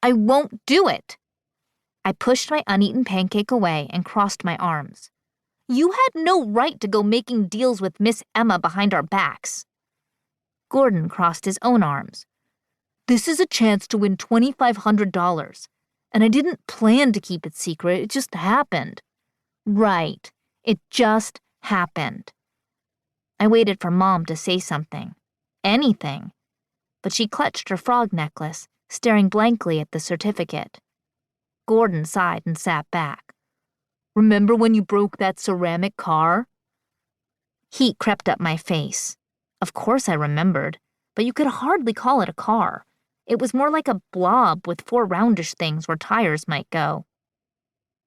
I won't do it. I pushed my uneaten pancake away and crossed my arms. You had no right to go making deals with Miss Emma behind our backs. Gordon crossed his own arms. This is a chance to win $2,500, and I didn't plan to keep it secret, it just happened. Right, it just happened. I waited for Mom to say something. Anything. But she clutched her frog necklace, staring blankly at the certificate. Gordon sighed and sat back. Remember when you broke that ceramic car? Heat crept up my face. Of course I remembered, but you could hardly call it a car. It was more like a blob with 4 roundish things where tires might go.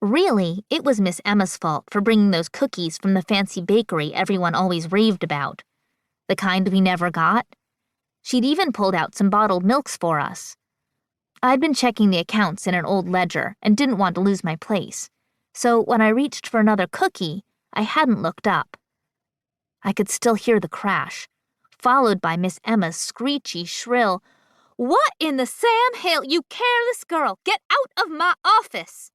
Really, it was Miss Emma's fault for bringing those cookies from the fancy bakery everyone always raved about. The kind we never got. She'd even pulled out some bottled milks for us. I'd been checking the accounts in an old ledger and didn't want to lose my place, so when I reached for another cookie, I hadn't looked up. I could still hear the crash, followed by Miss Emma's screechy, shrill, "What in the Sam Hill, you careless girl! Get out of my office!"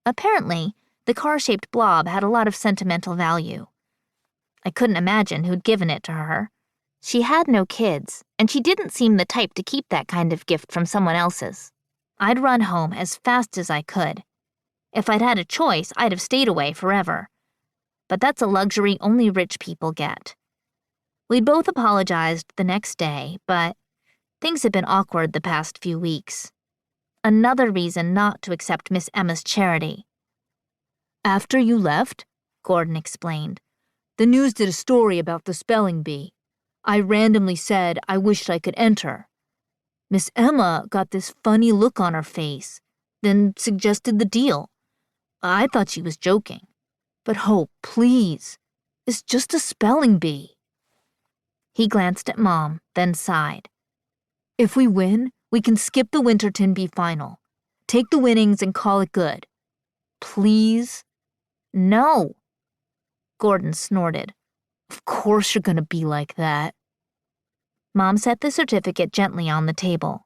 Apparently, the car-shaped blob had a lot of sentimental value. I couldn't imagine who'd given it to her. She had no kids, and she didn't seem the type to keep that kind of gift from someone else's. I'd run home as fast as I could. If I'd had a choice, I'd have stayed away forever. But that's a luxury only rich people get. We'd both apologized the next day, but things had been awkward the past few weeks. Another reason not to accept Miss Emma's charity. After you left, Gordon explained, the news did a story about the spelling bee. I randomly said I wished I could enter. Miss Emma got this funny look on her face, then suggested the deal. I thought she was joking. But Hope, please, it's just a spelling bee. He glanced at Mom, then sighed. If we win, we can skip the Winterton Bee final. Take the winnings and call it good. Please? No. Gordon snorted. Of course you're going to be like that. Mom set the certificate gently on the table.